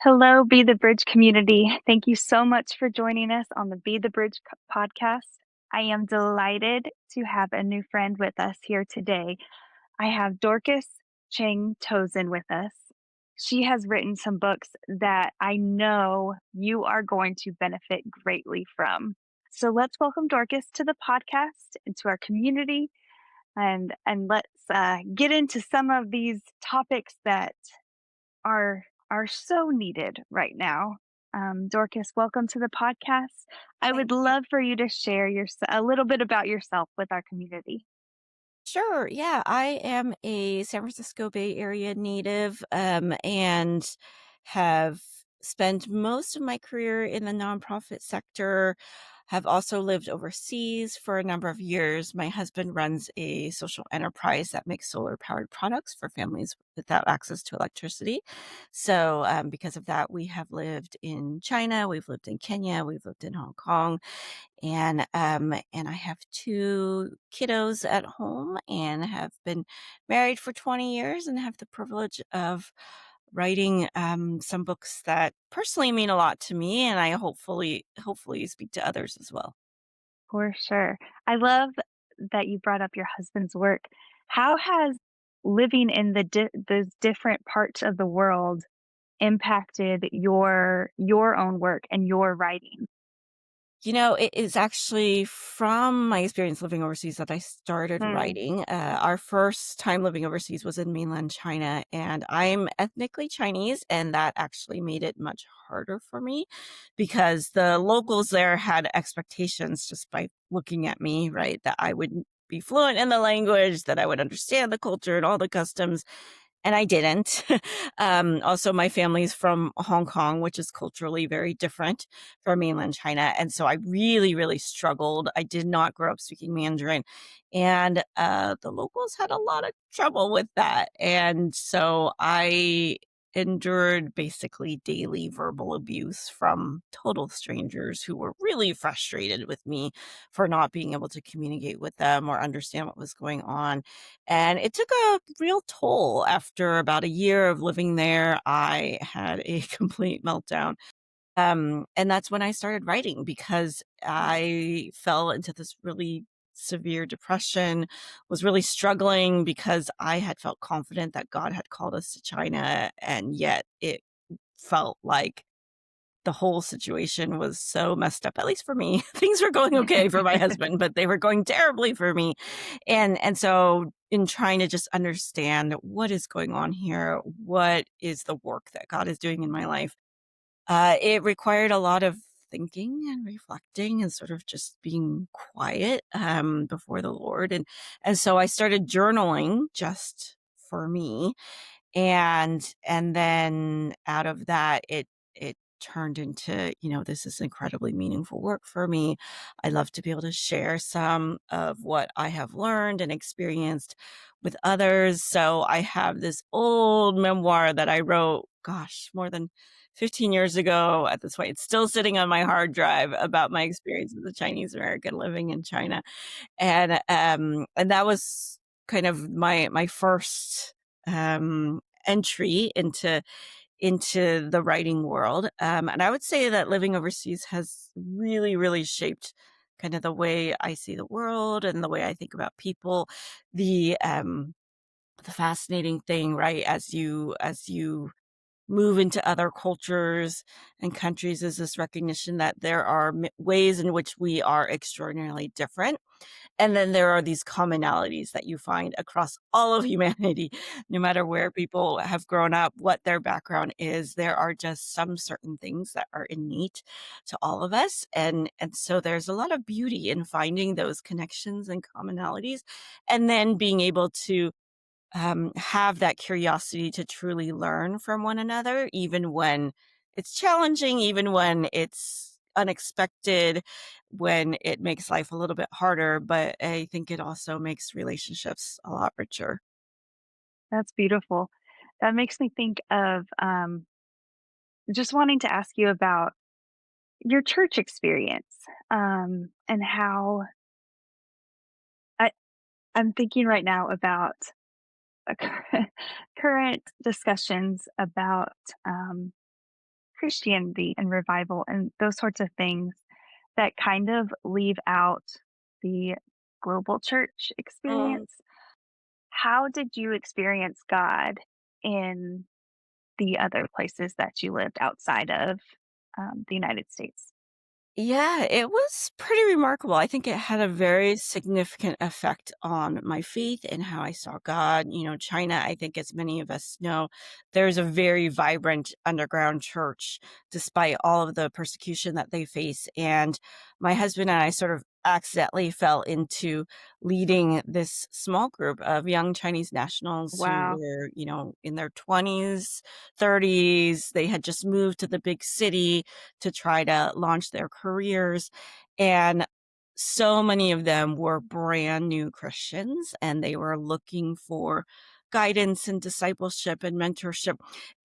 Hello, Be the Bridge community. Thank you so much for joining us on the Be the Bridge podcast. I am delighted to have a new friend with us here today. I have Dorcas Cheng-Tozun with us. She has written some books that I know you are going to benefit greatly from. So let's welcome Dorcas to the podcast and to our community, and let's get into some of these topics that are so needed right now. Dorcas, welcome to the podcast. I would Thank you. love for you to share a little bit about yourself with our community. Sure. Yeah, I am a San Francisco Bay Area native, and have spent most of my career in the nonprofit sector. Have also lived overseas for a number of years. My husband runs a social enterprise that makes solar powered products for families without access to electricity. So, because of that, we have lived in China, we've lived in Kenya, we've lived in Hong Kong, and I have 2 kiddos at home and have been married for 20 years and have the privilege of writing, some books that personally mean a lot to me, and I hopefully speak to others as well. For sure. I love that you brought up your husband's work. How has living in those different parts of the world impacted your own work and your writing? It is actually from my experience living overseas that I started Hmm. writing. Our first time living overseas was in mainland China, and I'm ethnically Chinese, and that actually made it much harder for me because the locals there had expectations just by looking at me, right? That I would be fluent in the language, that I would understand the culture and all the customs, and I didn't. Also, my family's from Hong Kong, which is culturally very different from mainland China, and so I really, really struggled. I did not grow up speaking Mandarin, and, the locals had a lot of trouble with that, and so I endured basically daily verbal abuse from total strangers who were really frustrated with me for not being able to communicate with them or understand what was going on. And it took a real toll. After about a year of living there, I had a complete meltdown. And that's when I started writing because I fell into this really severe depression, was really struggling because I had felt confident that God had called us to China. And yet it felt like the whole situation was so messed up, at least for me. Things were going okay for my husband, but they were going terribly for me. And so in trying to just understand what is going on here, what is the work that God is doing in my life, it required a lot of thinking and reflecting and sort of just being quiet, before the Lord. And so I started journaling just for me, and then out of that, it turned into, this is incredibly meaningful work for me. I love to be able to share some of what I have learned and experienced with others. So I have this old memoir that I wrote, gosh, more than 15 years ago at this point. It's still sitting on my hard drive about my experience as a Chinese American living in China. And that was kind of my first entry into the writing world. And I would say that living overseas has really, really shaped kind of the way I see the world and the way I think about people. The fascinating thing, right, as you move into other cultures and countries, is this recognition that there are ways in which we are extraordinarily different, and then there are these commonalities that you find across all of humanity. No matter where people have grown up, what their background is, there are just some certain things that are innate to all of us. And so there's a lot of beauty in finding those connections and commonalities, and then being able to have that curiosity to truly learn from one another, even when it's challenging, even when it's unexpected, when it makes life a little bit harder. But I think it also makes relationships a lot richer. That's beautiful. That makes me think of just wanting to ask you about your church experience, and how I, I'm thinking right now about a current discussions about Christianity and revival and those sorts of things that kind of leave out the global church Mm. experience. How did you experience God in the other places that you lived outside of the United States? Yeah, it was pretty remarkable. I think it had a very significant effect on my faith and how I saw God. China, I think, as many of us know, there's a very vibrant underground church despite all of the persecution that they face. And my husband and I sort of accidentally fell into leading this small group of young Chinese nationals who Wow. were, in their 20s, 30s. They had just moved to the big city to try to launch their careers. And so many of them were brand new Christians and they were looking for guidance and discipleship and mentorship.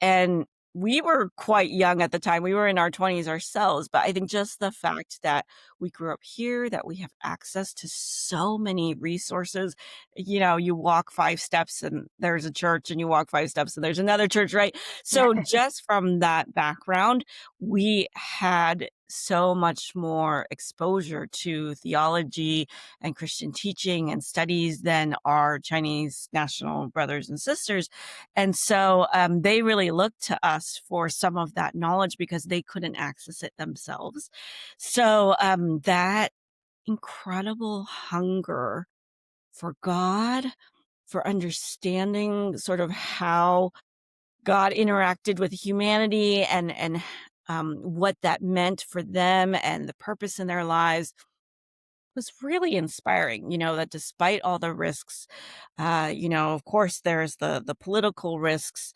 And we were quite young at the time. We were in our 20s ourselves, but I think just the fact that we grew up here, that we have access to so many resources. You walk 5 steps and there's a church, and you walk 5 steps and there's another church, right? So just from that background, we had so much more exposure to theology and Christian teaching and studies than our Chinese national brothers and sisters. And so they really looked to us for some of that knowledge because they couldn't access it themselves. So that incredible hunger for God, for understanding sort of how God interacted with humanity and what that meant for them and the purpose in their lives was really inspiring. That despite all the risks, of course, there's the political risks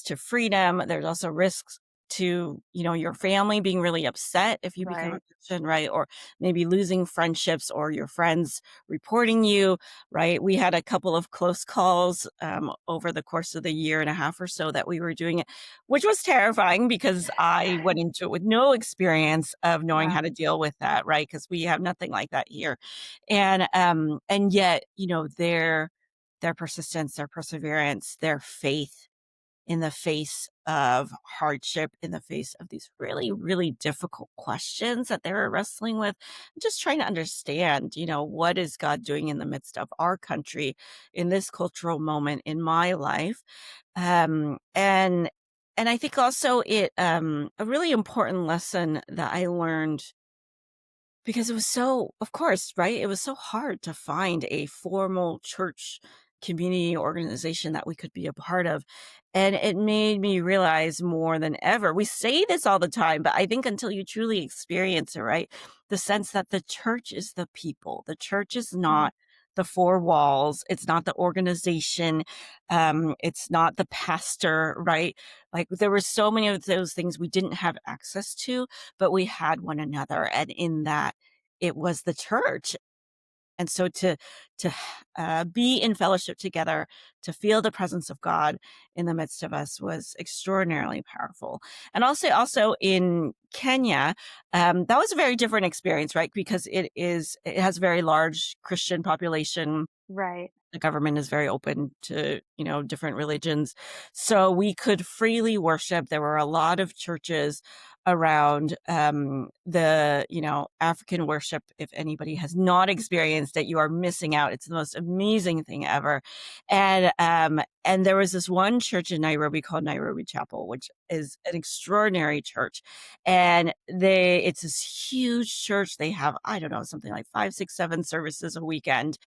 to freedom. There's also risks to, your family being really upset if you become a Right. Christian, right? Or maybe losing friendships or your friends reporting you, right? We had a couple of close calls over the course of the year and a half or so that we were doing it, which was terrifying because I went into it with no experience of knowing how Wow. to deal with that, right? Because we have nothing like that here. And yet, their persistence, their perseverance, their faith in the face of hardship, in the face of these really, really difficult questions that they were wrestling with, just trying to understand, what is God doing in the midst of our country in this cultural moment in my life? Um, and and I think also a really important lesson that I learned because it was so, of course, right? It was so hard to find a formal church community organization that we could be a part of. And it made me realize more than ever. We say this all the time, but I think until you truly experience it, right? The sense that the church is the people. The church is Mm. not the four walls. It's not the organization. It's not the pastor, right? Like there were so many of those things we didn't have access to, but we had one another. And in that, it was the church. And so to be in fellowship together, to feel the presence of God in the midst of us was extraordinarily powerful. And also in Kenya, that was a very different experience, right? Because it has a very large Christian population. Right. The government is very open to, different religions. So we could freely worship. There were a lot of churches around the, African worship. If anybody has not experienced it, you are missing out. It's the most amazing thing ever. And there was this one church in Nairobi called Nairobi Chapel, which is an extraordinary church. And it's this huge church. They have, I don't know, something like 5, 6, 7 services a weekend,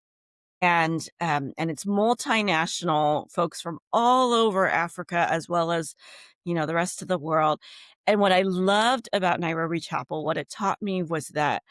and it's multinational folks from all over Africa as well as, the rest of the world. And what I loved about Nairobi Chapel, what it taught me was that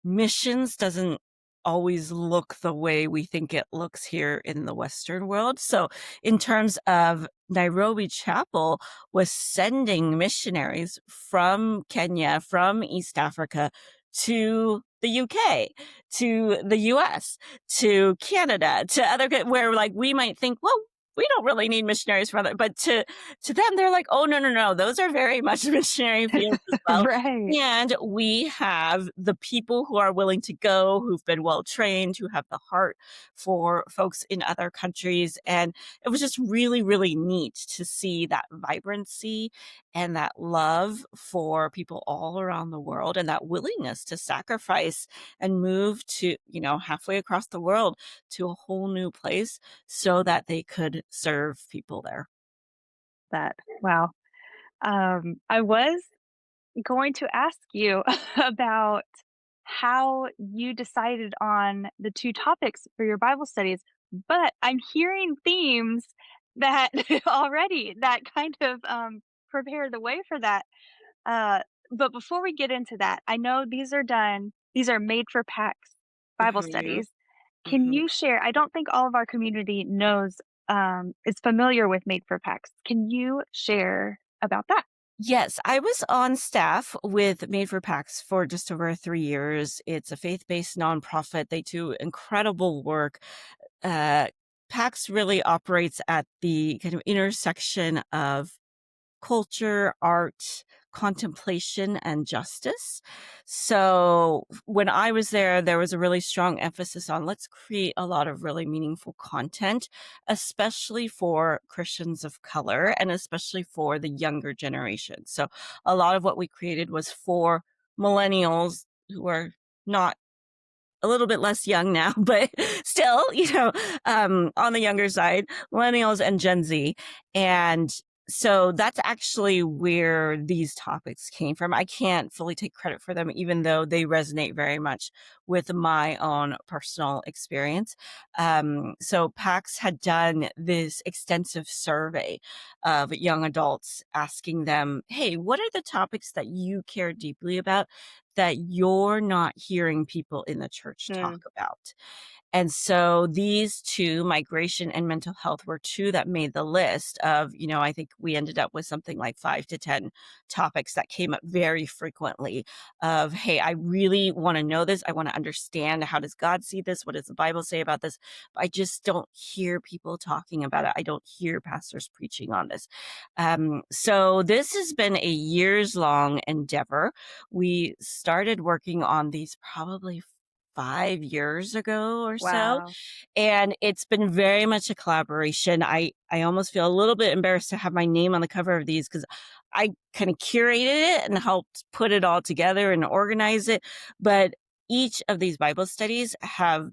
missions doesn't always look the way we think it looks here in the Western world. So in terms of Nairobi Chapel was sending missionaries from Kenya, from East Africa to the UK, to the US, to Canada, to other, where like we might think, well, we don't really need missionaries for that. But to them, they're like, oh, no, no, no. Those are very much missionary fields as well. Right. And we have the people who are willing to go, who've been well trained, who have the heart for folks in other countries. And it was just really, really neat to see that vibrancy and that love for people all around the world and that willingness to sacrifice and move to, halfway across the world to a whole new place so that they could serve people there. That wow. I was going to ask you about how you decided on the 2 topics for your Bible studies, but I'm hearing themes that already that kind of, prepare the way for that. Uh, but before we get into that, I know these are made for PAX Bible Mhm, studies. Can mhm. you share I don't think all of our community knows, is familiar with Made for PAX. Can you share about that? Yes, I was on staff with Made for PAX for just over 3 years. It's a faith-based nonprofit. They do incredible work. Uh, PAX really operates at the kind of intersection of culture, art, contemplation, and justice. So when I was there, there was a really strong emphasis on let's create a lot of really meaningful content, especially for Christians of color and especially for the younger generation. So a lot of what we created was for millennials who are not a little bit less young now, but still, on the younger side, millennials and Gen Z. And so that's actually where these topics came from. I can't fully take credit for them, even though they resonate very much with my own personal experience. So PAX had done this extensive survey of young adults asking them, hey, what are the topics that you care deeply about that you're not hearing people in the church talk Mm. about? And so these two, migration and mental health, were two that made the list of, I think we ended up with something like 5 to 10 topics that came up very frequently of, hey, I really want to know this. I want to understand, how does God see this? What does the Bible say about this? I just don't hear people talking about it. I don't hear pastors preaching on this. So this has been a years long endeavor. We started working on these probably 5 years ago or so, Wow. and it's been very much a collaboration. I almost feel a little bit embarrassed to have my name on the cover of these because I kind of curated it and helped put it all together and organize it. But each of these Bible studies have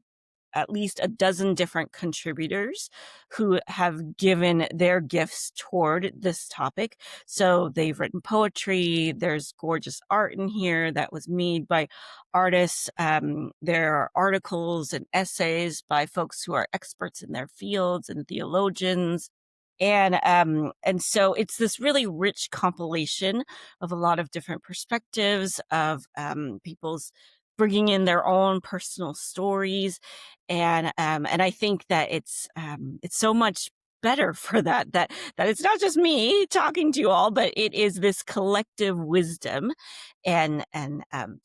at least a dozen different contributors who have given their gifts toward this topic. So they've written poetry. There's gorgeous art in here that was made by artists. There are articles and essays by folks who are experts in their fields and theologians. And so it's this really rich compilation of a lot of different perspectives of people's bringing in their own personal stories, and I think that it's so much better for that it's not just me talking to you all, but it is this collective wisdom and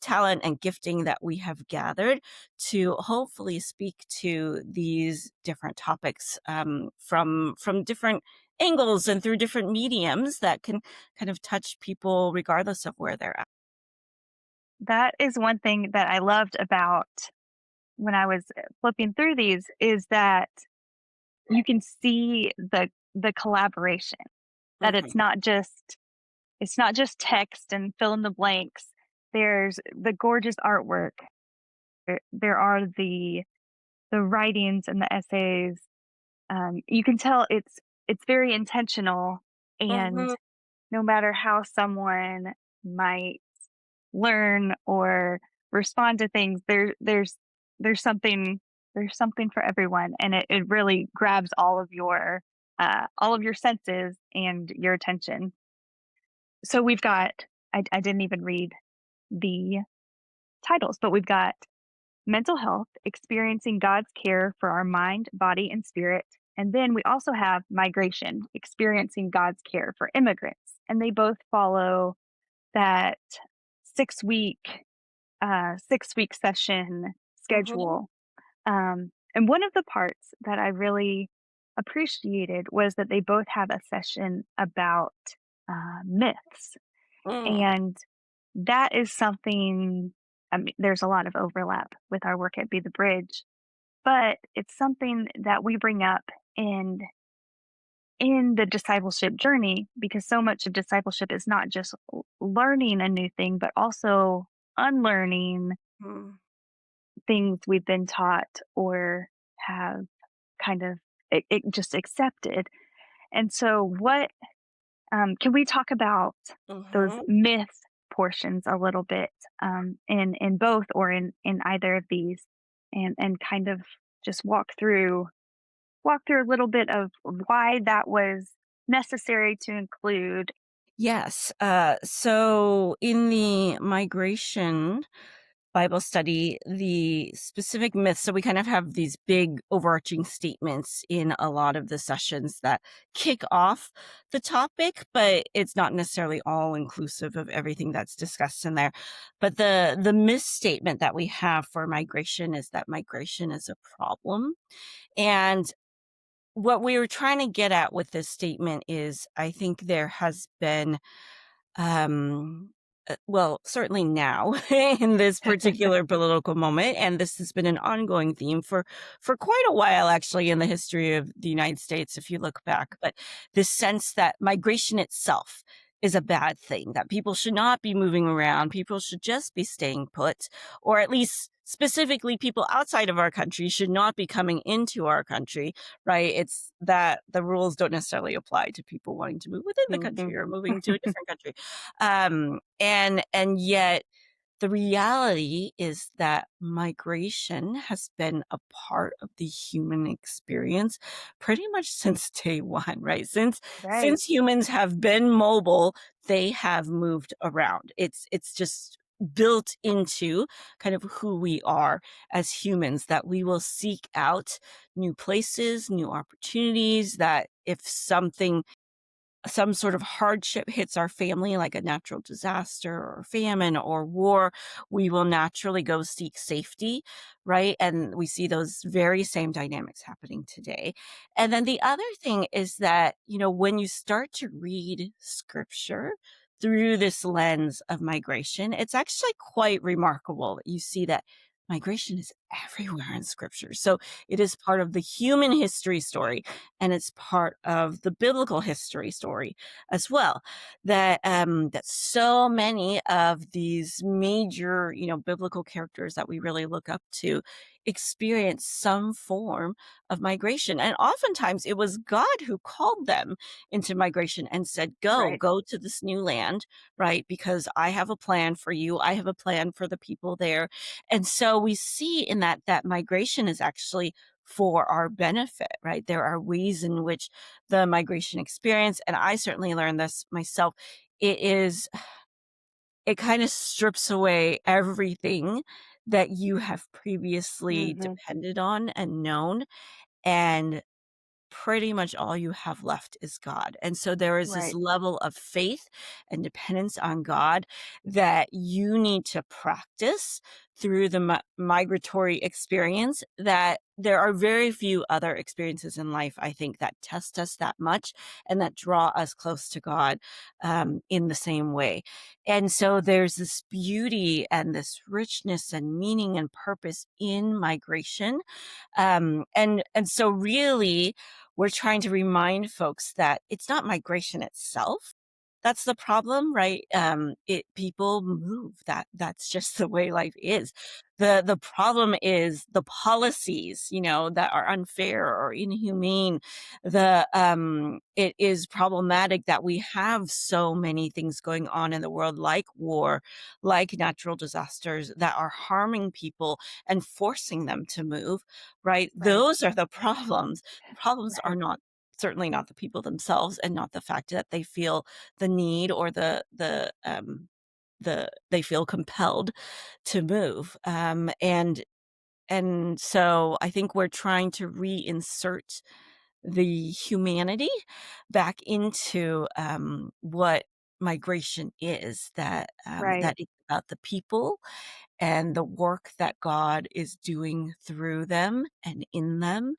talent and gifting that we have gathered to hopefully speak to these different topics from different angles and through different mediums that can kind of touch people regardless of where they're at. That is one thing that I loved about when I was, flipping through these is that you can see the collaboration, that Mhm, it's not just text and fill in the blanks. There's the gorgeous artwork. There are the writings and the essays. You can tell it's very intentional, and mhm, no matter how someone might learn or respond to things, there's something there's something for everyone, and it really grabs all of your senses and your attention. So we've got I didn't even read the titles, but we've got mental health, experiencing God's care for our mind, body, and spirit. And then we also have migration, experiencing God's care for immigrants. And they both follow that 6 week 6 week session mhm, schedule. And one of the parts that I really appreciated was that they both have a session about myths. mm, And that is something, I mean, there's a lot of overlap with our work at Be the Bridge, but it's something that we bring up in in the discipleship journey, because so much of discipleship is not just learning a new thing, but also unlearning Mm. things we've been taught or have kind of it just accepted. And so, what can we talk about those Mhm. myth portions a little bit, in both or in either of these, and kind of just walk through a little bit of why that was necessary to include. Yes. So in the migration Bible study, the specific myths, so we kind of have these big overarching statements in a lot of the sessions that kick off the topic, but it's not necessarily all inclusive of everything that's discussed in there. But the misstatement that we have for migration is that migration is a problem. And what we were trying to get at with this statement is I think there has been um, well, certainly now in this particular political moment, and this has been an ongoing theme for quite a while, actually, in the history of the United States, if you look back. But this sense that migration itself is a bad thing, that people should not be moving around, people should just be staying put, or at least specifically people outside of our country should not be coming into our country, right? It's that the rules don't necessarily apply to people wanting to move within the country Mhm. or moving to a different country. And yet the reality is that migration has been a part of the human experience pretty much since day one, right? Right. Since humans have been mobile, they have moved around. It's just built into kind of who we are as humans, that we will seek out new places, new opportunities, that if some sort of hardship hits our family, like a natural disaster or famine or war, we will naturally go seek safety, right? And we see those very same dynamics happening today. And then the other thing is that, when you start to read scripture through this lens of migration, it's actually quite remarkable that you see that migration is everywhere in scripture. So it is part of the human history story, and it's part of the biblical history story as well. That so many of these major, biblical characters that we really look up to experience some form of migration, and oftentimes it was God who called them into migration and said, "Go, Right. go to this new land, right? Because I have a plan for you. I have a plan for the people there." And so we see in that migration is actually for our benefit, right? There are ways in which the migration experience, and I certainly learned this myself, it is it kind of strips away everything that you have previously Mhm. depended on and known, and pretty much all you have left is God. And so there is this Right. level of faith and dependence on God that you need to practice through the migratory experience, that there are very few other experiences in life, I think, that test us that much and that draw us close to God in the same way. And so there's this beauty and this richness and meaning and purpose in migration. And so really we're trying to remind folks that it's not migration itself that's the problem, right? It people move. That's just the way life is. The problem is the policies, that are unfair or inhumane. It is problematic that we have so many things going on in the world, like war, like natural disasters, that are harming people and forcing them to move, right? Right. Those are the problems. The problems are Right. not certainly not the people themselves, and not the fact that they feel the need or the they feel compelled to move. And so I think we're trying to reinsert the humanity back into what migration is, Right. that it's about the people and the work that God is doing through them and in them,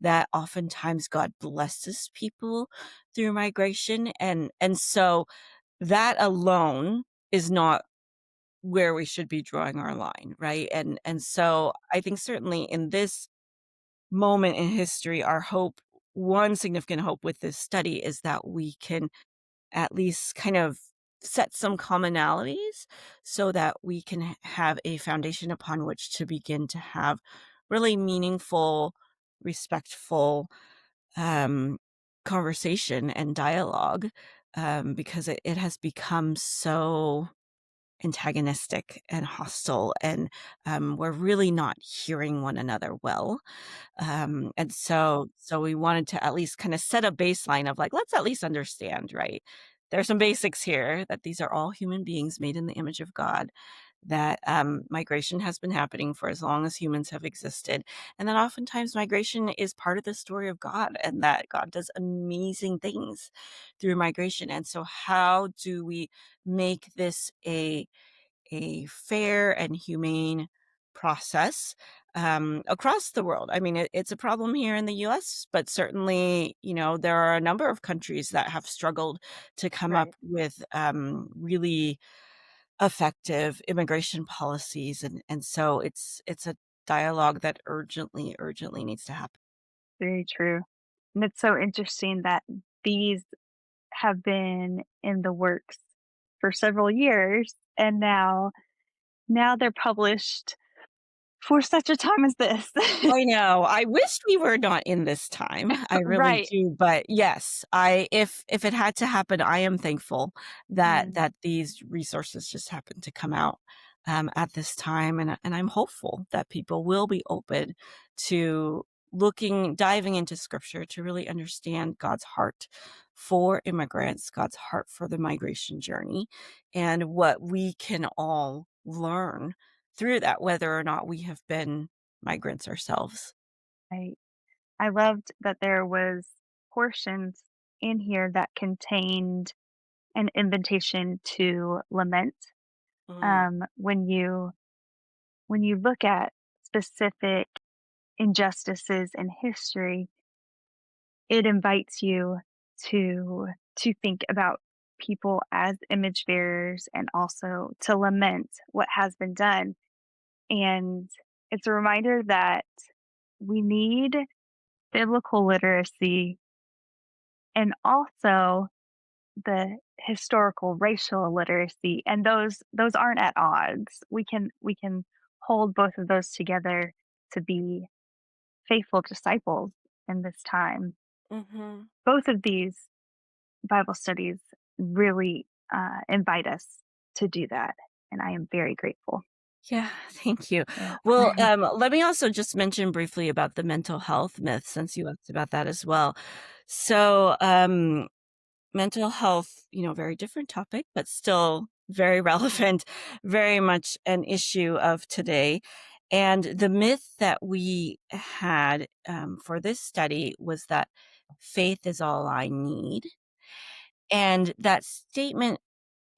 that oftentimes God blesses people through migration. And so that alone is not where we should be drawing our line, right? And so I think certainly in this moment in history, our hope one significant hope with this study is that we can at least kind of set some commonalities so that we can have a foundation upon which to begin to have really meaningful, respectful um, conversation and dialogue, because it has become so antagonistic and hostile, and we're really not hearing one another well. And so we wanted to at least kind of set a baseline of like, let's at least understand, right? There are some basics here that these are all human beings made in the image of God, that migration has been happening for as long as humans have existed, and that oftentimes migration is part of the story of God, and that God does amazing things through migration. And so, how do we make this a fair and humane process across the world? I mean, it's a problem here in the US, but certainly, there are a number of countries that have struggled to come up Right. with really effective immigration policies. And so it's a dialogue that urgently needs to happen. Very true. And it's so interesting that these have been in the works for several years, and now they're published for such a time as this. I know. I wish we were not in this time. I really Right. do. But yes, if it had to happen, I am thankful that Mm, these resources just happen to come out at this time, and I'm hopeful that people will be open to diving into Scripture to really understand God's heart for immigrants, God's heart for the migration journey, and what we can all learn through that, whether or not we have been migrants ourselves. I I loved that there was portions in here that contained an invitation to lament. Mm, When you look at specific injustices in history, it invites you to think about people as image bearers and also to lament what has been done. And it's a reminder that we need biblical literacy and also the historical racial literacy, and those aren't at odds. We can hold both of those together to be faithful disciples in this time. mhm. Both of these Bible studies really invite us to do that, and I am very grateful. Yeah, thank you. Yeah. Well, let me also just mention briefly about the mental health myth, since you asked about that as well. So, mental health, very different topic, but still very relevant, very much an issue of today. And the myth that we had for this study was that faith is all I need. And that statement,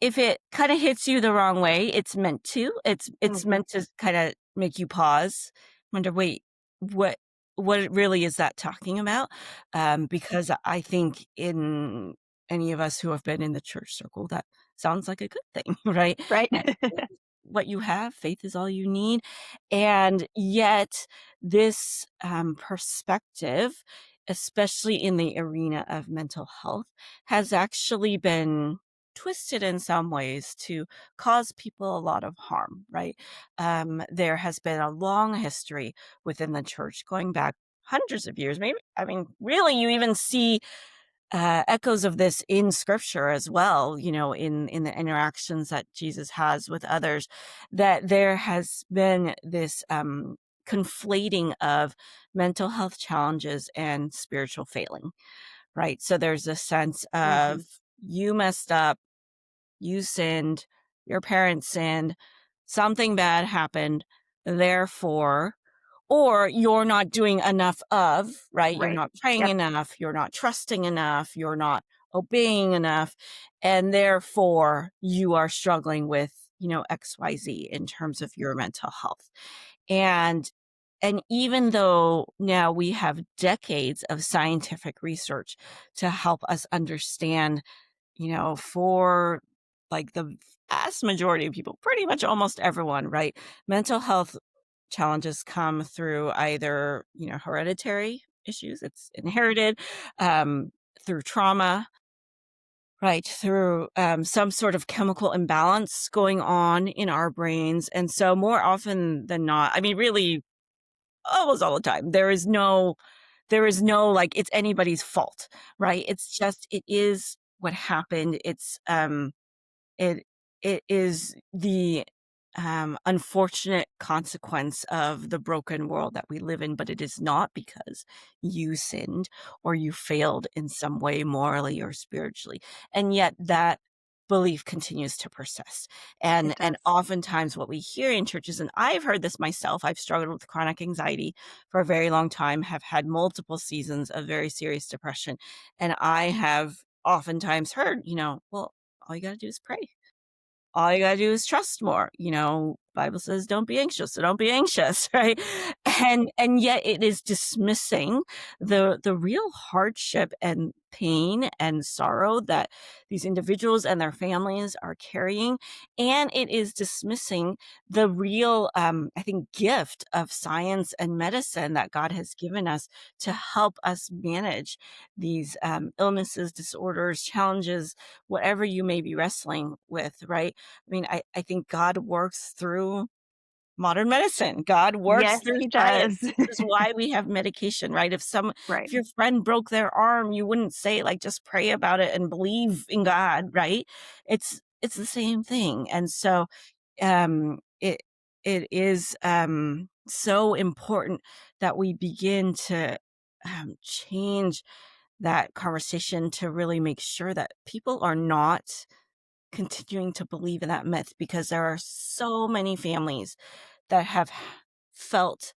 if it kinda hits you the wrong way, it's meant to. It's Mhm. meant to kinda make you pause, wonder, "Wait, what really is that talking about?" Because I think in any of us who have been in the church circle, that sounds like a good thing, right? Right? Faith is what you have, faith is all you need, and yet this, perspective, especially in the arena of mental health, has actually been twisted in some ways to cause people a lot of harm, right? There has been a long history within the church going back hundreds of years. Maybe, I mean, really, you even see echoes of this in scripture as well, in the interactions that Jesus has with others, that there has been this conflating of mental health challenges and spiritual failing, right? So there's a sense of Mhm. you messed up, you sinned, your parents sinned, something bad happened, therefore, or you're not doing enough of, right? You're Right. not praying Yep. enough, you're not trusting enough, you're not obeying enough, and therefore you are struggling with, XYZ in terms of your mental health. And even though now we have decades of scientific research to help us understand, for like the vast majority of people, pretty much almost everyone, right? Mental health challenges come through either, hereditary issues. It's inherited through trauma, right? Through some sort of chemical imbalance going on in our brains. And so, more often than not, I mean, really, almost all the time, there is no like it's anybody's fault, right? It's just it is what happened. It it is the, unfortunate consequence of the broken world that we live in, but it is not because you sinned or you failed in some way morally or spiritually, and yet that belief continues to persist, It and does. oftentimes what we hear in churches, and I've heard this myself, I've struggled with chronic anxiety for a very long time, have had multiple seasons of very serious depression, and I have oftentimes heard, "Well, all you gotta do is pray." All you gotta do is trust more, Bible says, "Don't be anxious, so don't be anxious," right? And yet it is dismissing the real hardship and pain and sorrow that these individuals and their families are carrying, and it is dismissing the real, I think, gift of science and medicine that God has given us to help us manage these, illnesses, disorders, challenges, whatever you may be wrestling with, right? I mean, I think God works through modern medicine. God works Yes, through he science. does. This is why we have medication, right? Right. If your friend broke their arm, you wouldn't say, like, "Just pray about it and believe in God," right? It's the same thing, and so, it is, so important that we begin to, change that conversation to really make sure that people are not continuing to believe in that myth, because there are so many families that have felt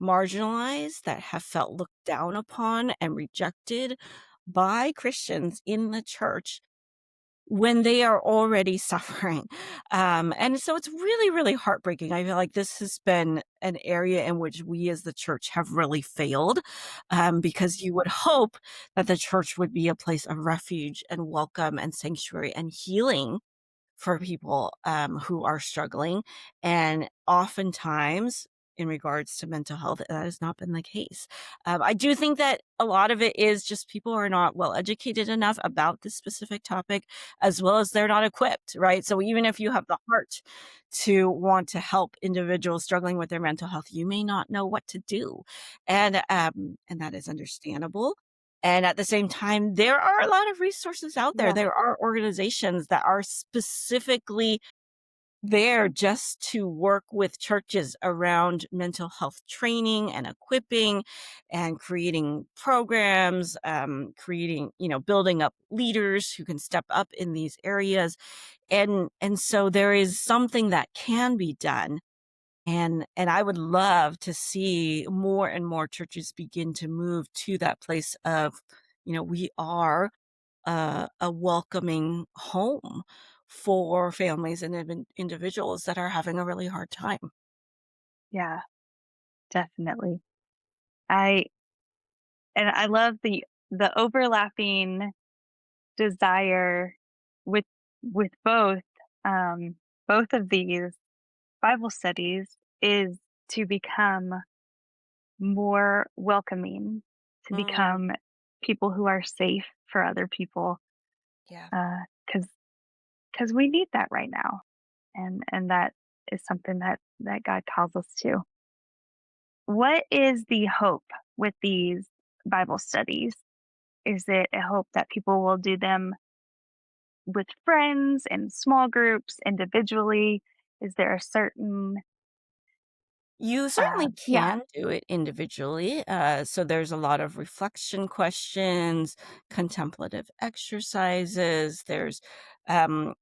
marginalized, that have felt looked down upon and rejected by Christians in the church when they are already suffering. And so it's really, really heartbreaking. I feel like this has been an area in which we as the church have really failed, because you would hope that the church would be a place of refuge and welcome and sanctuary and healing for people, who are struggling, and oftentimes, in regards to mental health, that has not been the case. I do think that a lot of it is just people are not well educated enough about this specific topic, as well as they're not equipped, right? So even if you have the heart to want to help individuals struggling with their mental health, you may not know what to do, and that is understandable. And at the same time, there are a lot of resources out there. Yeah. There are organizations that are specifically there just to work with churches around mental health training and equipping and creating programs, building up leaders who can step up in these areas. And so there is something that can be done. And I would love to see more and more churches begin to move to that place of, we are a welcoming home for families and individuals that are having a really hard time. Yeah, definitely. I I love the overlapping desire with with both of these Bible studies is to become more welcoming, to Mm, become people who are safe for other people, yeah. because we need that right now, and that is something that God calls us to. What is the hope with these Bible studies? Is it a hope that people will do them with friends, in small groups, individually? Is there a certain, You certainly yeah, can do it individually. So there's a lot of reflection questions, contemplative exercises. There's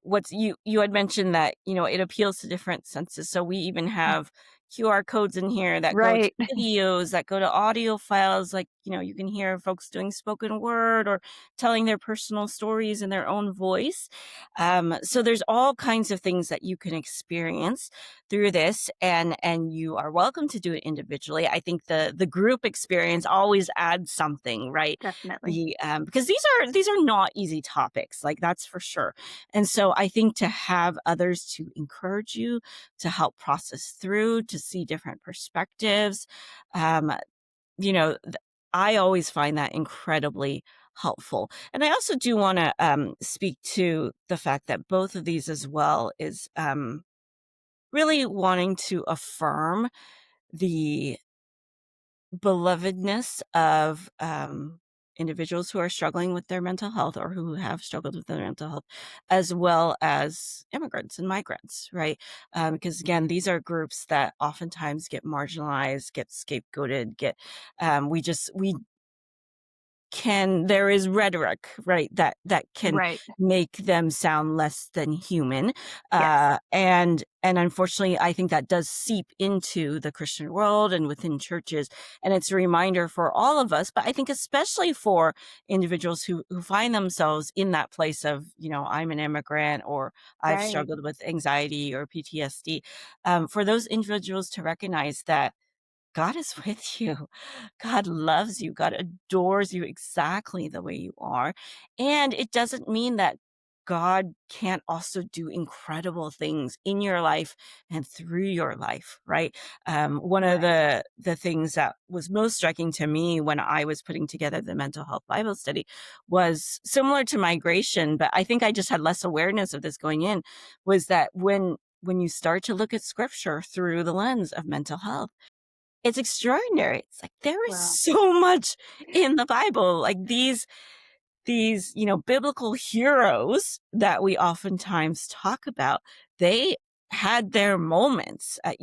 what's you had mentioned that it appeals to different senses. So we even have QR codes in here that go to right, videos, that go to audio files. Like you can hear folks doing spoken word or telling their personal stories in their own voice. So there's all kinds of things that you can experience through this, and you are welcome to do it individually. I think the group experience always adds something, right? definitely. Because these are not easy topics, like that's for sure. And so I think to have others to encourage you, to help process through, to see different perspectives, um, I always find that incredibly helpful. And I also do want to speak to the fact that both of these as well is really wanting to affirm the belovedness of individuals who are struggling with their mental health or who have struggled with their mental health, as well as immigrants and migrants, right? Because again, these are groups that oftentimes get marginalized, get scapegoated, get we can there is rhetoric, right, that can Right. make them sound less than human, Yes. and unfortunately, I think that does seep into the Christian world and within churches, and it's a reminder for all of us, but I think especially for individuals who find themselves in that place of, I'm an immigrant, or I've Right. struggled with anxiety or PTSD, for those individuals to recognize that God is with you. God loves you. God adores you exactly the way you are. And it doesn't mean that God can't also do incredible things in your life and through your life, right? One of Right. the things that was most striking to me when I was putting together the mental health Bible study was similar to migration, but I think I just had less awareness of this going in, was that when you start to look at scripture through the lens of mental health, it's extraordinary. It's like there is Well, so much in the Bible, like these, biblical heroes that we oftentimes talk about, they had their moments. I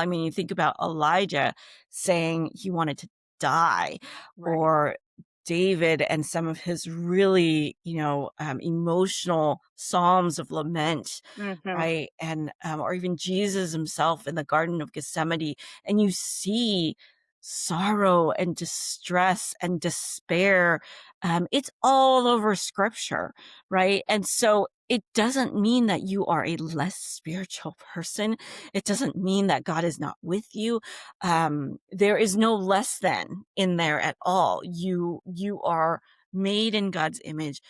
mean, you think about Elijah saying he wanted to die, right. or David and some of his really, emotional psalms of lament, Mhm. right? And or even Jesus himself in the Garden of Gethsemane, and you see sorrow and distress and despair. It's all over scripture, right? And so it doesn't mean that you are a less spiritual person. It doesn't mean that God is not with you. There is no less than in there at all. You are made in God's image.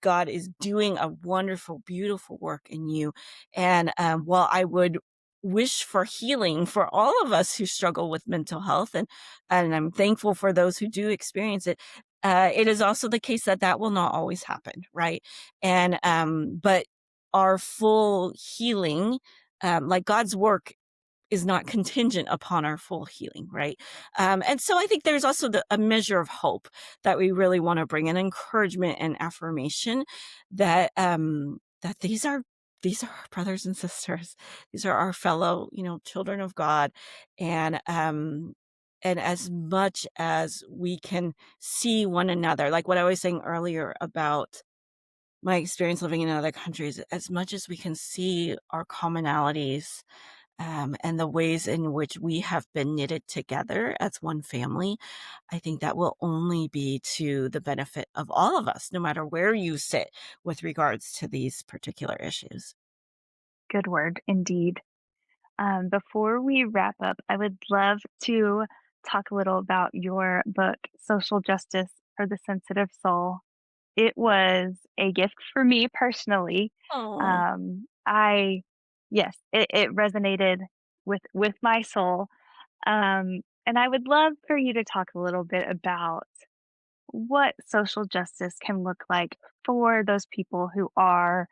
God is doing a wonderful, beautiful work in you. And while I would wish for healing for all of us who struggle with mental health, and I'm thankful for those who do experience it, it is also the case that that will not always happen, right? And but our full healing, like God's work, is not contingent upon our full healing, right? And so I think there's also a measure of hope that we really want to bring, an encouragement and affirmation that that these are our brothers and sisters. These are our fellow, children of God, and as much as we can see one another, like what I was saying earlier about my experience living in other countries, as much as we can see our commonalities, and the ways in which we have been knitted together as one family, I think that will only be to the benefit of all of us, no matter where you sit with regards to these particular issues. Good word indeed. Before we wrap up, I would love to talk a little about your book, Social Justice for the Sensitive Soul. It was a gift for me personally. Oh, I Yes, it resonated with my soul. And I would love for you to talk a little bit about what social justice can look like for those people who are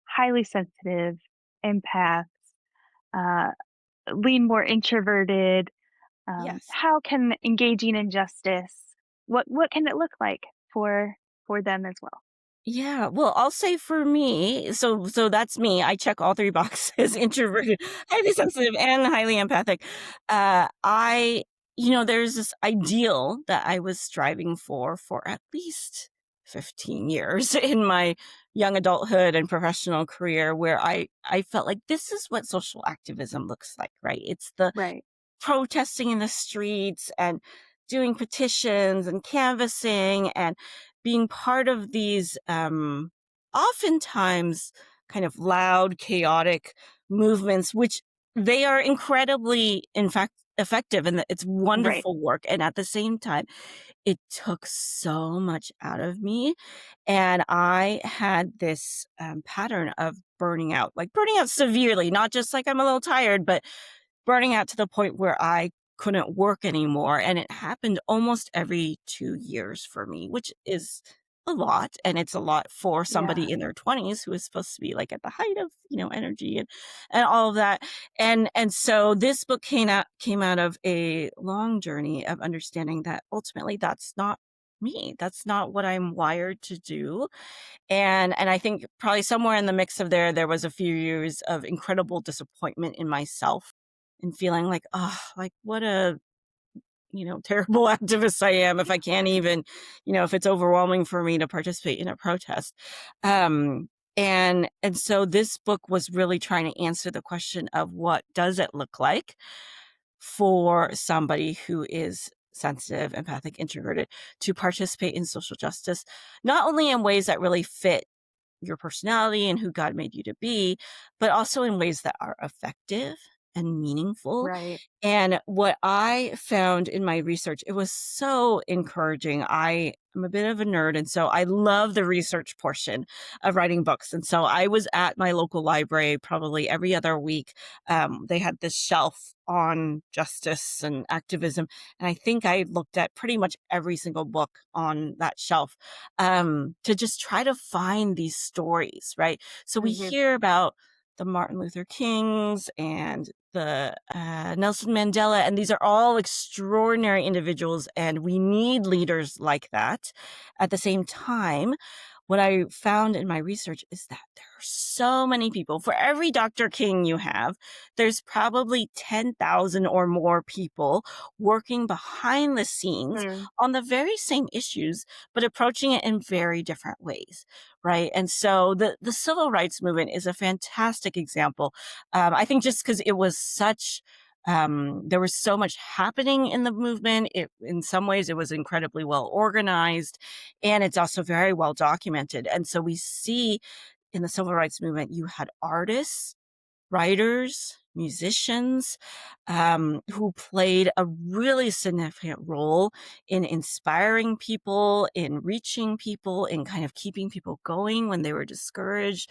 highly sensitive, empaths, uh, lean more introverted. yes. How can engaging in justice, what can it look like for them as well? Yeah, well, I'll say for me, so that's me. I check all 3 boxes: introverted, highly sensitive, and highly empathic. I there's this ideal that I was striving for at least 15 years in my young adulthood and professional career, where I felt like this is what social activism looks like, right? It's the Right, protesting in the streets and doing petitions and canvassing and being part of these oftentimes kind of loud, chaotic movements, which they are incredibly, in fact, effective, and it's right, wonderful work. And at the same time, it took so much out of me. And I had this pattern of burning out severely, not just like I'm a little tired, but burning out to the point where I couldn't work anymore, and it happened almost every 2 years for me, which is a lot, and it's a lot for Yeah. somebody in their 20s who is supposed to be, like, at the height of, energy and all of that, and so this book came out of a long journey of understanding that ultimately that's not me, that's not what I'm wired to do, and I think probably somewhere in the mix of there was a few years of incredible disappointment in myself and feeling like, "Oh, like, what a, terrible activist I am if I can't even, if it's overwhelming for me to participate in a protest." And so this book was really trying to answer the question of what does it look like for somebody who is sensitive, empathic, introverted to participate in social justice, not only in ways that really fit your personality and who God made you to be, but also in ways that are effective and meaningful. Right. And what I found in my research, it was so encouraging. I am a bit of a nerd, and so I love the research portion of writing books. And so I was at my local library probably every other week. They had this shelf on justice and activism, and I think I looked at pretty much every single book on that shelf to just try to find these stories, right? So we Mhm. hear about the Martin Luther Kings and the Nelson Mandela, and these are all extraordinary individuals, and we need leaders like that. At the same time, what I found in my research is that there are so many people. For every Dr. King you have, there's probably 10,000 or more people working behind the scenes Mm. on the very same issues, but approaching it in very different ways, right? And so the civil rights movement is a fantastic example. I think just because it was such there was so much happening in the movement. In some ways, it was incredibly well organized, and it's also very well documented. And so we see in the civil rights movement, you had artists, writers, musicians, who played a really significant role in inspiring people, in reaching people, in kind of keeping people going when they were discouraged.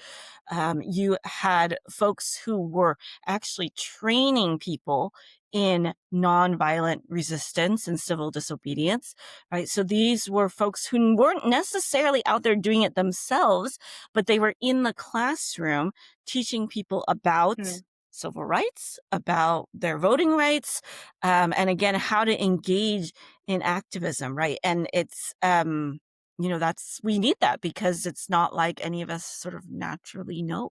You had folks who were actually training people in nonviolent resistance and civil disobedience, right? So these were folks who weren't necessarily out there doing it themselves, but they were in the classroom teaching people about Mm. civil rights, about their voting rights, and again, how to engage in activism, right? And it's, we need that because it's not like any of us sort of naturally know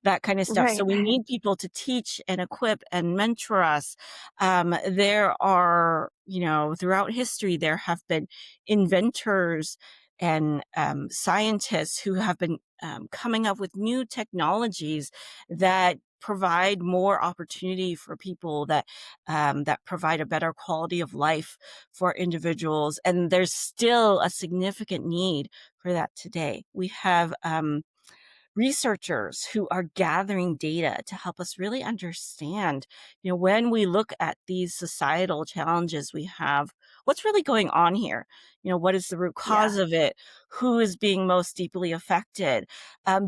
that kind of stuff. So Right. we need people to teach and equip and mentor us. There are, throughout history, there have been inventors and scientists who have been coming up with new technologies that provide more opportunity for people, that provide a better quality of life for individuals, and there's still a significant need for that today. We have researchers who are gathering data to help us really understand, when we look at these societal challenges we have, what's really going on here? What is the root cause Yeah. of it? Who is being most deeply affected?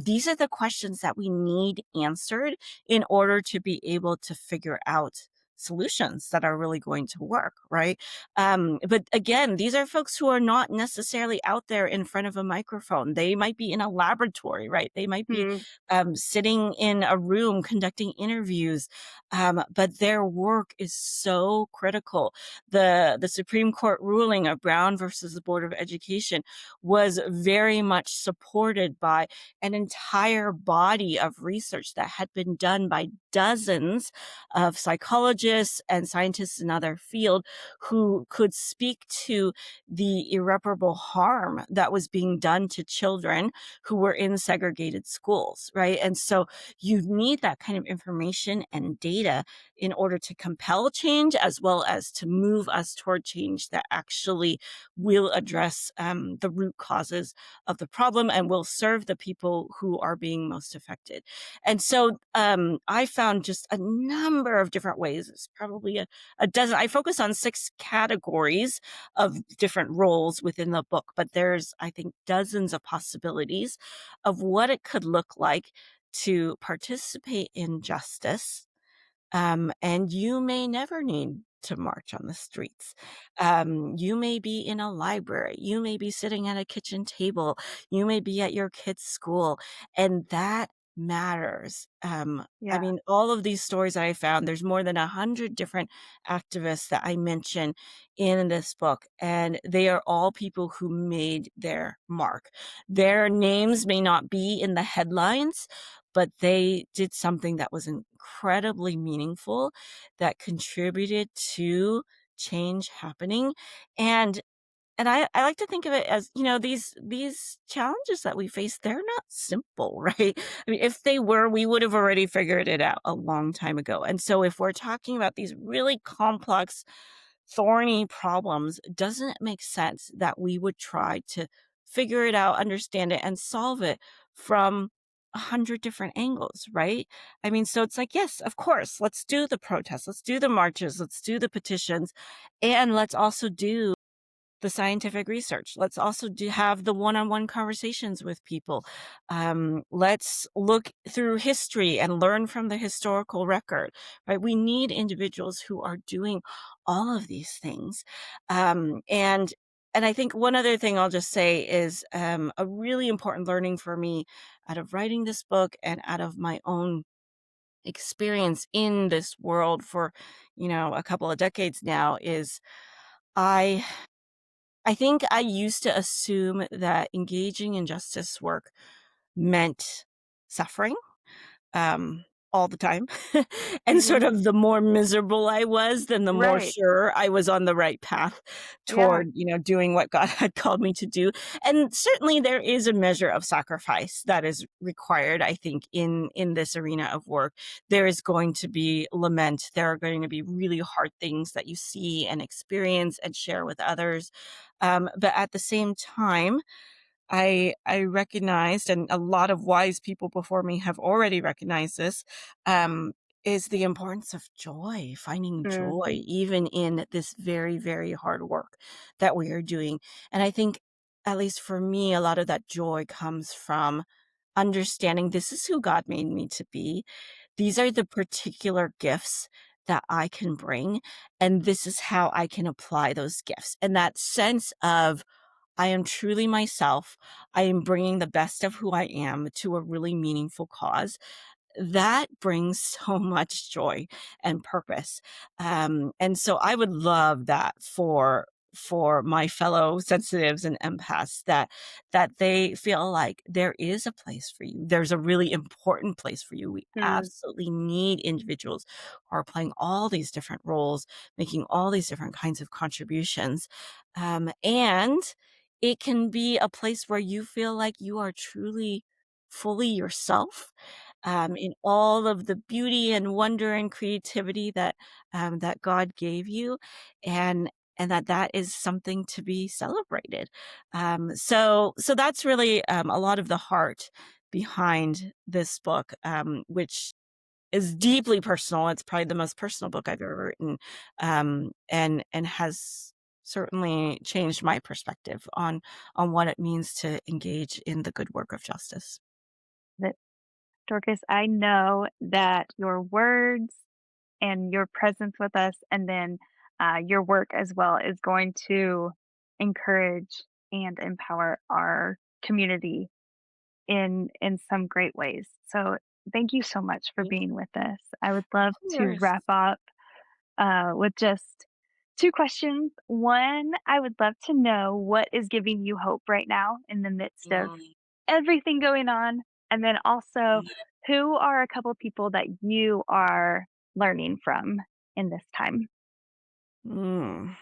These are the questions that we need answered in order to be able to figure out solutions that are really going to work, right? But again, these are folks who are not necessarily out there in front of a microphone. They might be in a laboratory, right? They might be Mm. sitting in a room conducting interviews, but their work is so critical. The Supreme Court ruling of Brown versus the Board of Education was very much supported by an entire body of research that had been done by dozens of psychologists and scientists in other field who could speak to the irreparable harm that was being done to children who were in segregated schools, right? And so you need that kind of information and data in order to compel change as well as to move us toward change that actually will address the root causes of the problem and will serve the people who are being most affected. And so I found just a number of different ways. It's probably a dozen. I focus on 6 categories of different roles within the book, but there's, I think, dozens of possibilities of what it could look like to participate in justice, And you may never need to march on the streets. You may be in a library. You may be sitting at a kitchen table. You may be at your kid's school. And that matters. I Yeah. mean, all of these stories that I found, there's more than 100 different activists that I mention in this book, and they are all people who made their mark. Their names may not be in the headlines, but they did something that was incredibly meaningful, that contributed to change happening, and I like to think of it as, these challenges that we face, they're not simple, right? I mean, if they were, we would have already figured it out a long time ago, and so if we're talking about these really complex, thorny problems, doesn't it make sense that we would try to figure it out, understand it, and solve it from 100 different angles, right? I mean, so it's like, yes, of course, let's do the protests, let's do the marches, let's do the petitions, and let's also do the scientific research. Let's also have the one-on-one conversations with people. Let's look through history and learn from the historical record, right? We need individuals who are doing all of these things. And I think one other thing I'll just say is a really important learning for me out of writing this book and out of my own experience in this world for, a couple of decades now is I I think I used to assume that engaging in justice work meant suffering, um, all the time. And sort Mhm. of the more miserable I was, then the more Right. sure I was on the right path Yeah. toward, doing what God had called me to do. And certainly there is a measure of sacrifice that is required, I think, in this arena of work. There is going to be lament. There are going to be really hard things that you see and experience and share with others. But at the same time, I recognized, and a lot of wise people before me have already recognized this, um, is the importance of joy, finding Mm. joy even in this very, very hard work that we are doing. And I think, at least for me, a lot of that joy comes from understanding this is who God made me to be. These are the particular gifts that I can bring, and this is how I can apply those gifts. And that sense of I am truly myself. I am bringing the best of who I am to a really meaningful cause. That brings so much joy and purpose. And so I would love that for my fellow sensitives and empaths that they feel like there is a place for you. There's a really important place for you. We Mm. absolutely need individuals who are playing all these different roles, making all these different kinds of contributions. And it can be a place where you feel like you are truly fully yourself, in all of the beauty and wonder and creativity that God gave you, and that is something to be celebrated. So that's really a lot of the heart behind this book, which is deeply personal. It's probably the most personal book I've ever written, and has certainly changed my perspective on what it means to engage in the good work of justice. That Dorcas, I know that your words and your presence with us, and then your work as well, is going to encourage and empower our community in some great ways. So thank you so much for Yeah, being with us. I would of love to course. wrap up with just two questions. One, I would love to know what is giving you hope right now in the midst of Mm, everything going on. And then also, yeah. who are a couple people that you are learning from in this time? Mm.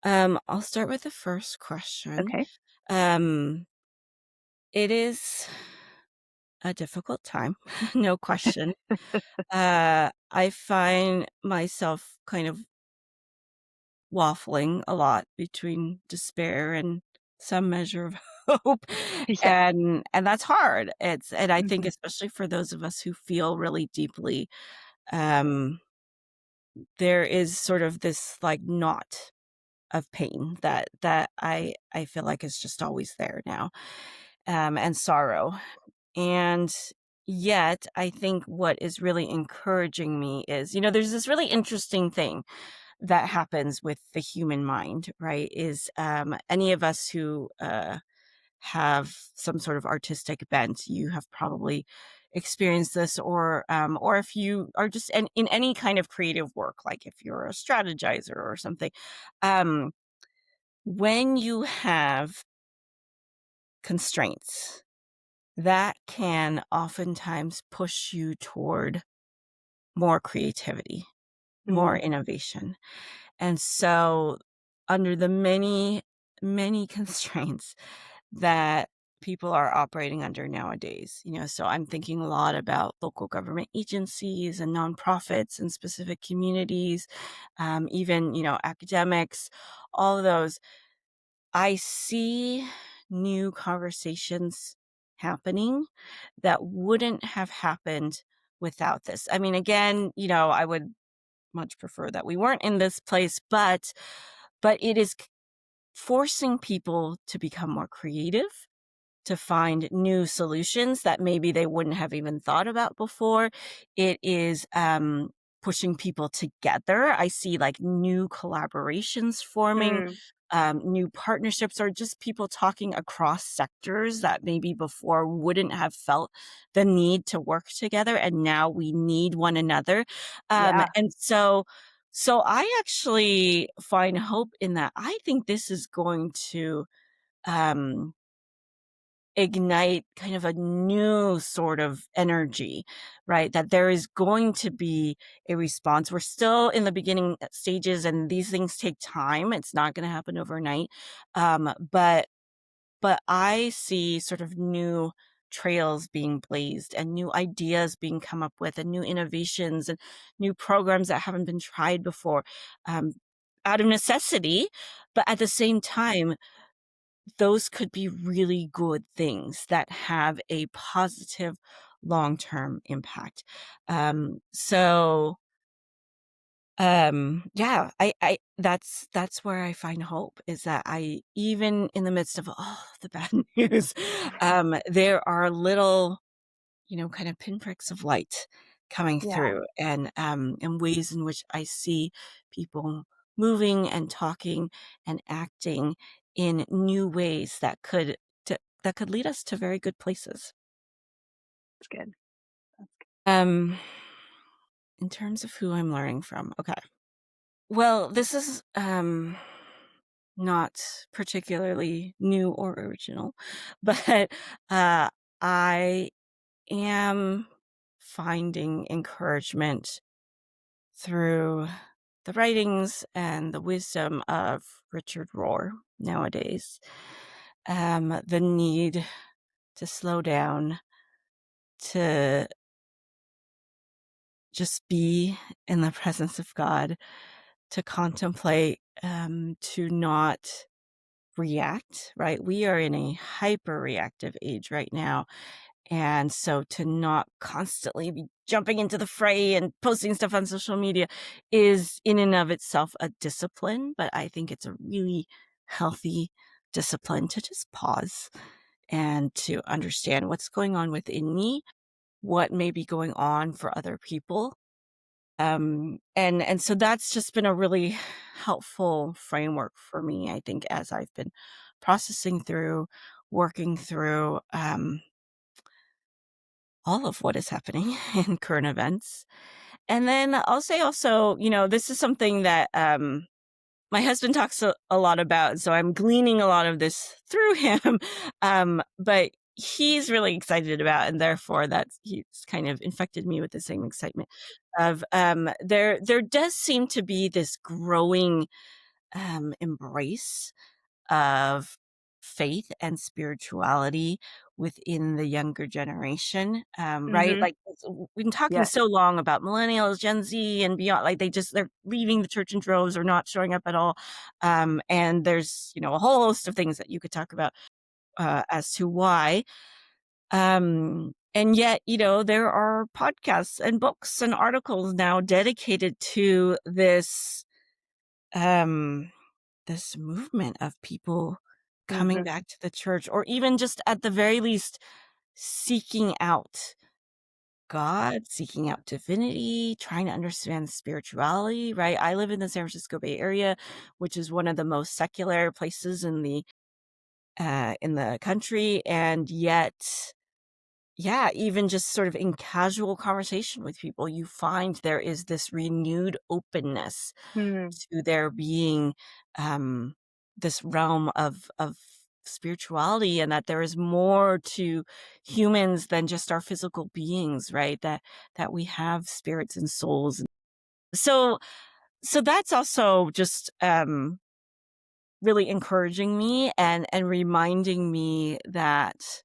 I'll start with the first question. Okay. Um, it is a difficult time, no question. I find myself kind of waffling a lot between despair and some measure of hope, Yeah. and that's hard. And I think Mhm. especially for those of us who feel really deeply, um, there is sort of this, like, knot of pain that I feel like is just always there now, and sorrow. And, yet I think what is really encouraging me is, there's this really interesting thing that happens with the human mind, right? Is any of us who have some sort of artistic bent, you have probably experienced this, or if you are just in any kind of creative work, like if you're a strategizer or something, um, when you have constraints, that can oftentimes push you toward more creativity, more Mhm. innovation. And so, under the many, many constraints that people are operating under nowadays, so I'm thinking a lot about local government agencies and nonprofits and specific communities, even, academics, all of those. I see new conversations happening that wouldn't have happened without this. I mean, again, I would much prefer that we weren't in this place, but it is forcing people to become more creative, to find new solutions that maybe they wouldn't have even thought about before. It is pushing people together. I see like new collaborations forming, Mm. new partnerships, or just people talking across sectors that maybe before wouldn't have felt the need to work together, and now we need one another. Yeah, And so I actually find hope in that. I think this is going to um ignite kind of a new sort of energy, right? That there is going to be a response. We're still in the beginning stages, and these things take time. It's not going to happen overnight. But I see sort of new trails being blazed and new ideas being come up with and new innovations and new programs that haven't been tried before, um, out of necessity. But at the same time, those could be really good things that have a positive long-term impact. So, yeah, I that's where I find hope, is that I even in the midst of all the bad news, there are little, kind of pinpricks of light coming yeah, through, and ways in which I see people moving and talking and acting in new ways that could lead us to very good places. that's good. That's Um, in terms of who I'm learning from, okay. Well, this is not particularly new or original, but I am finding encouragement through the writings and the wisdom of Richard Rohr nowadays. The need to slow down, to just be in the presence of God, to contemplate, to not react, right? We are in a hyper reactive age right now. And so to not constantly be jumping into the fray and posting stuff on social media is in and of itself a discipline, but I think it's a really healthy discipline to just pause and to understand what's going on within me, what may be going on for other people. And so that's just been a really helpful framework for me, I think, as I've been processing through, working through, all of what is happening in current events. And then I'll say also, this is something that my husband talks a lot about. So I'm gleaning a lot of this through him. But he's really excited about, and therefore that's he's kind of infected me with the same excitement of there does seem to be this growing embrace of faith and spirituality within the younger generation, right? Mhm. Like, we've been talking Yes. so long about millennials, Gen Z, and beyond. Like, they're leaving the church in droves or not showing up at all. And there's, a whole host of things that you could talk about as to why. And yet, there are podcasts and books and articles now dedicated to um, this movement of people coming Mhm. back to the church, or even just at the very least seeking out God, seeking out divinity, trying to understand spirituality, right? I live in the San Francisco Bay Area, which is one of the most secular places in the country, and yet, yeah, even just sort of in casual conversation with people, you find there is this renewed openness Hmm. to there being, um, this realm of spirituality, and that there is more to humans than just our physical beings, right? That we have spirits and souls. So so that's also just, really encouraging me and reminding me that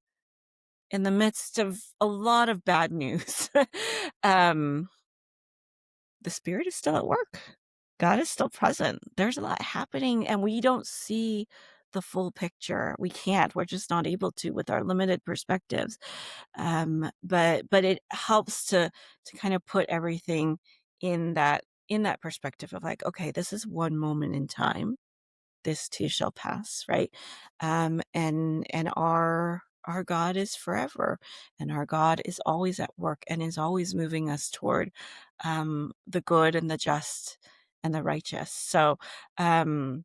in the midst of a lot of bad news, um, the Spirit is still at work. God is still present. There's a lot happening, and we don't see the full picture. We can't. We're just not able to with our limited perspectives. But it helps to kind of put everything in that perspective of like, okay, this is one moment in time. This too shall pass, right? And our God is forever, and our God is always at work and is always moving us toward the good and the just and the righteous. Um,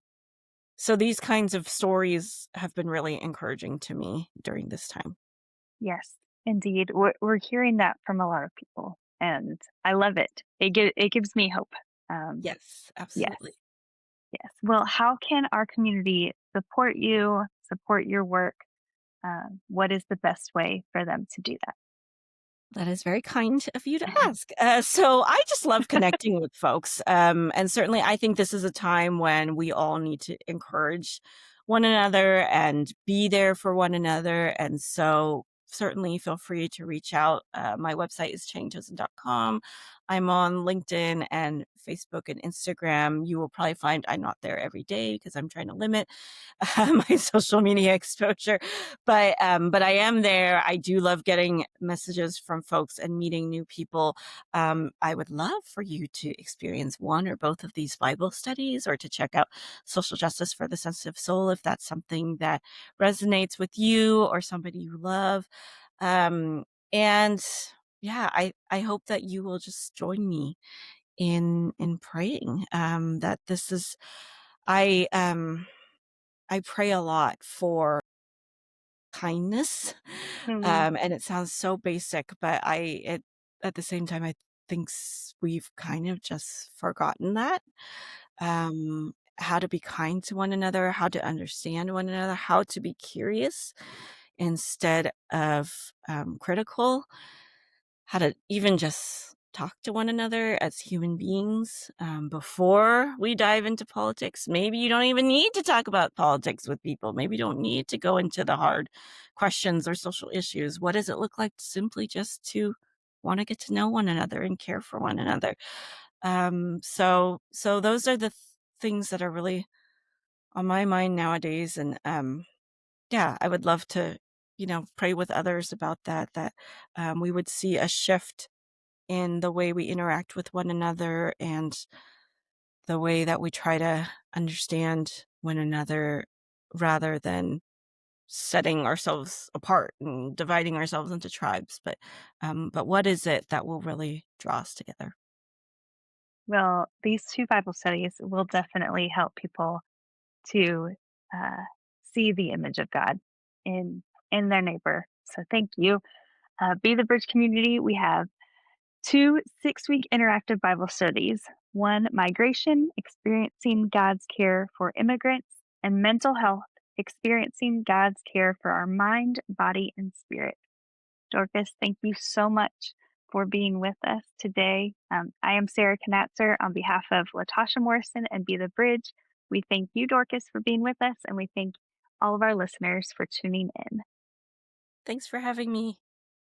so these kinds of stories have been really encouraging to me during this time. Yes, indeed. We're hearing that from a lot of people, and I love it. It gives me hope. Um, Yes, yes, absolutely. yes. Well, how can our community support you, support your work? What is the best way for them to do That is very kind of you to ask. So I just love connecting with folks. And certainly, I think this is a time when we all need to encourage one another and be there for one another. And so, certainly, feel free to reach out. My website is cheng-tozun.com. I'm on LinkedIn and Facebook and Instagram. You will probably find I'm not there every day because I'm trying to limit my social media exposure. But I am there. I do love getting messages from folks and meeting new people. I would love for you to experience one or both of these Bible studies, or to check out Social Justice for the Sensitive Soul if that's something that resonates with you or somebody you love. And yeah, I hope that you will just join me in praying. That this is I I pray a lot for kindness. that? And it sounds so basic, but at the same time, I think we've kind of just forgotten that. How to be kind to one another, how to understand one another, how to be curious instead of critical, how to even just talk to one another as human beings before we dive into politics. Maybe you don't even need to talk about politics with people. Maybe you don't need to go into the hard questions or social issues. What does it look like simply just to want to get to know one another and care for one another? So those are the things that are really on my mind nowadays. And yeah, I would love to, pray with others about that we would see a shift in the way we interact with one another and the way that we try to understand one another rather than setting ourselves apart and dividing ourselves into tribes. But what is it that will really draw us together? Well, these two Bible studies will definitely help people to uh, see the image of God in in their neighbor. So thank you. Be the Bridge community. We have two 6-week interactive Bible studies. One, migration, experiencing God's care for immigrants, and mental health, experiencing God's care for our mind, body, and spirit. Dorcas, thank you so much for being with us today. I am Sarah Connatser on behalf of Latasha Morrison and Be the Bridge. We thank you, Dorcas, for being with us, and we thank all of our listeners for tuning in. Thanks for having me.